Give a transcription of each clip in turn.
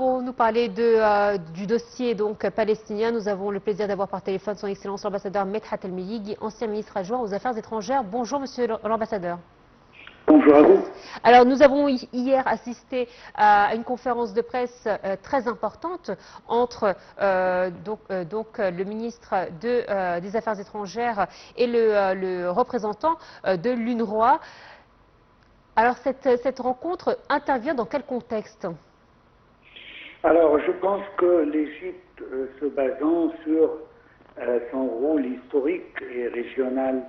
Pour nous parler du dossier donc palestinien, nous avons le plaisir d'avoir par téléphone son Excellence l'ambassadeur Medhat El-Meillighi, ancien ministre adjoint aux Affaires étrangères. Bonjour Monsieur l'ambassadeur. Bonjour à vous. Alors nous avons hier assisté à une conférence de presse très importante entre le ministre des Affaires étrangères et le représentant de l'UNRWA. Alors cette rencontre intervient dans quel contexte? Alors je pense que l'Égypte, se basant sur son rôle historique et régional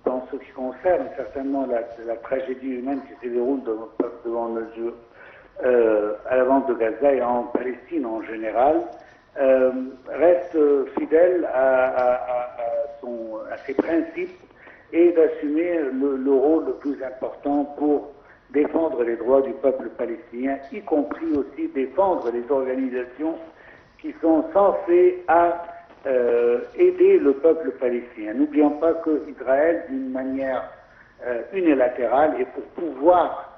dans ce qui concerne certainement la tragédie humaine qui se déroule devant nos yeux à la bande de Gaza et en Palestine en général, reste fidèle à ses principes et d'assumer le rôle le plus important pour défendre les droits du peuple palestinien, y compris aussi défendre les organisations qui sont censées aider le peuple palestinien. N'oublions pas qu'Israël, d'une manière unilatérale, et pour pouvoir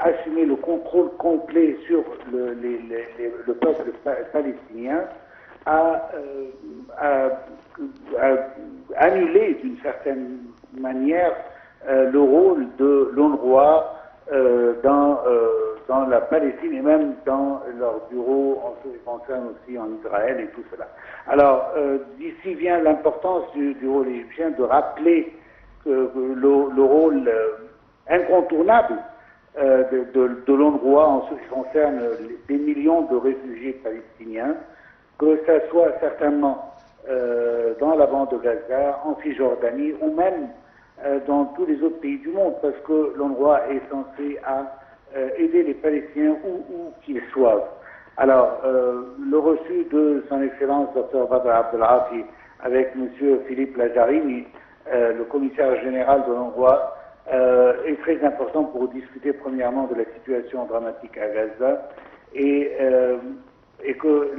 assumer le contrôle complet sur le peuple palestinien, a annulé d'une certaine manière le rôle de l'UNRWA dans la Palestine et même dans leur bureau en ce qui concerne aussi en Israël et tout cela. Alors, d'ici vient l'importance du rôle égyptien de rappeler le rôle incontournable de l'UNRWA en ce qui concerne des millions de réfugiés palestiniens, que ce soit certainement dans la bande de Gaza, en Cisjordanie ou même dans tous les autres pays du monde, parce que l'UNRWA est censé aider les Palestiniens où qu'ils soient. Alors, le reçu de son Excellence Dr Badr Abdel-Afi avec M. Philippe Lazzarini, le commissaire général de l'UNRWA, est très important pour discuter premièrement de la situation dramatique à Gaza et que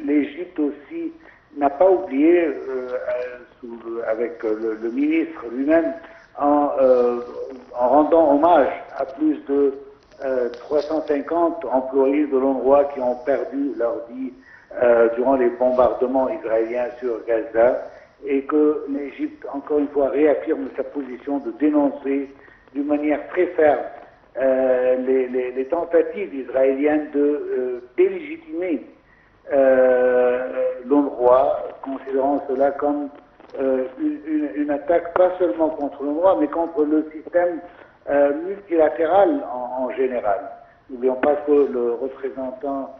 l'Égypte aussi n'a pas oublié, avec le ministre lui-même, en rendant hommage à plus de 350 employés de l'UNRWA qui ont perdu leur vie durant les bombardements israéliens sur Gaza, et que l'Égypte, encore une fois, réaffirme sa position de dénoncer d'une manière très ferme les tentatives israéliennes de délégitimer l'UNRWA, considérant cela comme une attaque pas seulement contre l'UNRWA, mais contre le système multilatéral en général. N'oublions pas que le représentant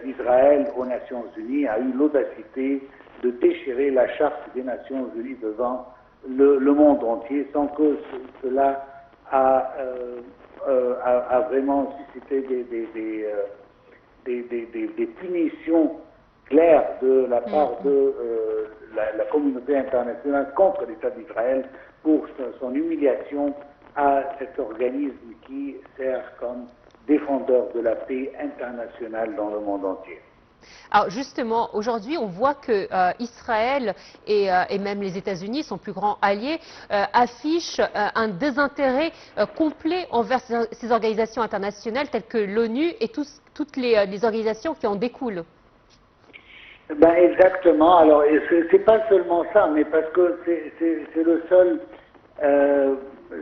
d'Israël aux Nations Unies a eu l'audacité de déchirer la charte des Nations Unies devant le monde entier, sans que cela a vraiment suscité des punitions claires de la part de la communauté internationale contre l'État d'Israël pour son humiliation à cet organisme qui sert comme défendeur de la paix internationale dans le monde entier. Alors justement, aujourd'hui, on voit que Israël et même les États-Unis, son plus grand allié, affichent un désintérêt complet envers ces organisations internationales telles que l'ONU et toutes les organisations qui en découlent. Ben exactement. Alors, c'est pas seulement ça, mais parce que c'est le seul,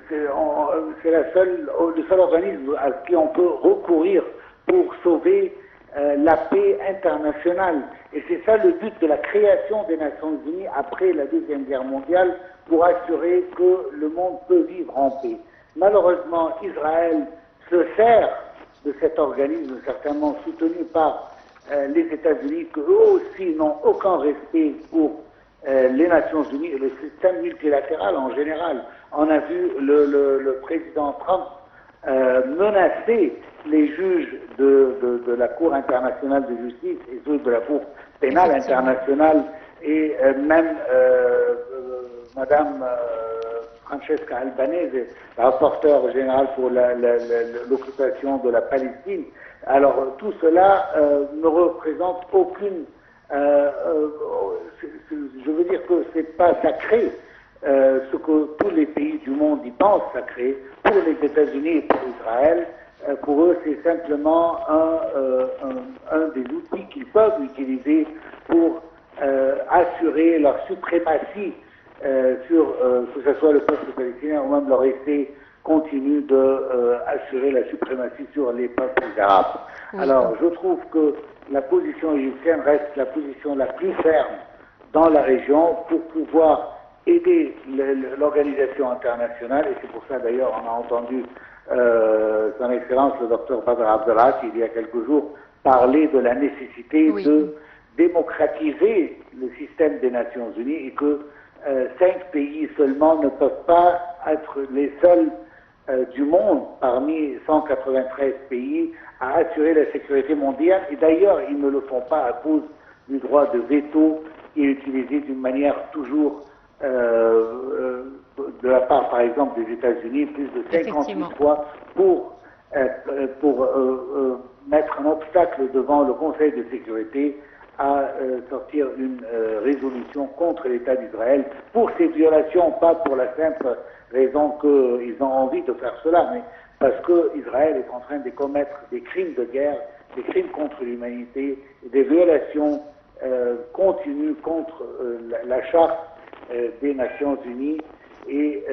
c'est le seul organisme à qui on peut recourir pour sauver la paix internationale. Et c'est ça le but de la création des Nations Unies après la Deuxième Guerre mondiale, pour assurer que le monde peut vivre en paix. Malheureusement, Israël se sert de cet organisme, certainement soutenu par les États-Unis, qui eux aussi n'ont aucun respect pour les Nations Unies et le système multilatéral en général. On a vu le président Trump menacer les juges de la Cour internationale de justice et ceux de la Cour pénale internationale, et même Madame Francesca Albanese, la rapporteure générale pour l'occupation de la Palestine. Alors tout cela ne représente aucune... je veux dire que c'est pas sacré, ce que tous les pays du monde y pensent sacré. Pour les États-Unis et pour Israël, Pour eux, c'est simplement un des outils qu'ils peuvent utiliser pour assurer leur suprématie sur que ce soit le peuple palestinien ou même leur essai continue d'assurer la suprématie sur les peuples arabes. Oui. Alors, je trouve que la position égyptienne reste la position la plus ferme dans la région pour pouvoir aider l'organisation internationale, et c'est pour ça d'ailleurs on a entendu son Excellence le docteur Badr Abdelhak il y a quelques jours parler de la nécessité oui. de démocratiser le système des Nations Unies et que 5 pays seulement ne peuvent pas être les seuls du monde parmi 193 pays à assurer la sécurité mondiale, et d'ailleurs ils ne le font pas à cause du droit de veto qui est utilisé d'une manière toujours de la part par exemple des États-Unis plus de 58 fois pour mettre un obstacle devant le Conseil de sécurité à sortir une résolution contre l'État d'Israël pour ces violations, pas pour la simple raison qu'ils ont envie de faire cela, mais parce qu'Israël est en train de commettre des crimes de guerre, des crimes contre l'humanité, des violations continues contre la charte des Nations Unies et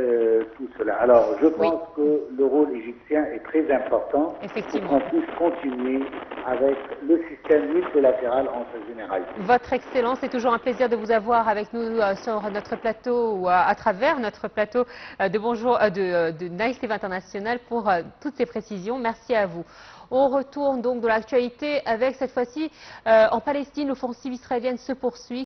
tout cela. Alors, je pense que le rôle égyptien est très important pour qu'on puisse continuer avec le système multilatéral en sa généralité. Votre Excellence, c'est toujours un plaisir de vous avoir avec nous sur notre plateau ou à travers notre plateau de Bonjour de Nice TV International pour toutes ces précisions. Merci à vous. On retourne donc de l'actualité avec cette fois-ci en Palestine, l'offensive israélienne se poursuit.